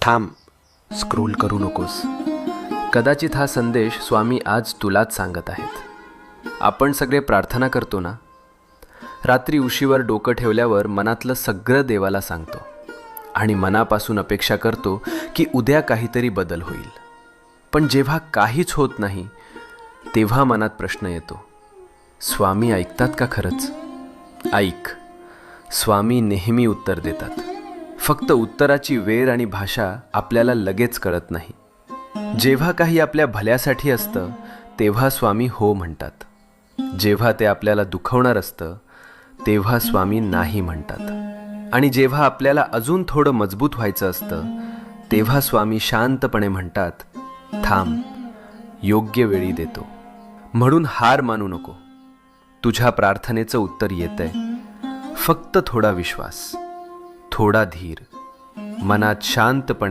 थांब, स्क्रोल करू नकोस. कदाचित हा संदेश स्वामी आज तुलाच सांगत आहेत. आपण सगळे प्रार्थना करतो ना, रात्री उशीवर डोकं ठेवल्यावर मनातलं सगळं देवाला सांगतो आणि मनापासून अपेक्षा करतो की उद्या काहीतरी बदल होईल. पण जेव्हा काहीच होत नाही तेव्हा मनात प्रश्न येतो, स्वामी ऐकतात का खरंच? ऐक, स्वामी नेहमी उत्तर देतात. फक्त उत्तराची वेळ आणि भाषा आपल्याला लगेच कळत नाही. जेव्हा काही आपल्या भल्यासाठी असतं तेव्हा स्वामी हो म्हणतात. जेव्हा ते आपल्याला दुखवणार असतं तेव्हा स्वामी नाही म्हणतात. आणि जेव्हा आपल्याला अजून थोडं मजबूत व्हायचं असतं तेव्हा स्वामी शांतपणे म्हणतात, थांब, योग्य वेळी देतो. म्हणून हार मानू नको. तुझ्या प्रार्थनेचं उत्तर येतंय. फक्त थोडा विश्वास, थोडा धीर, मनात शांतपणे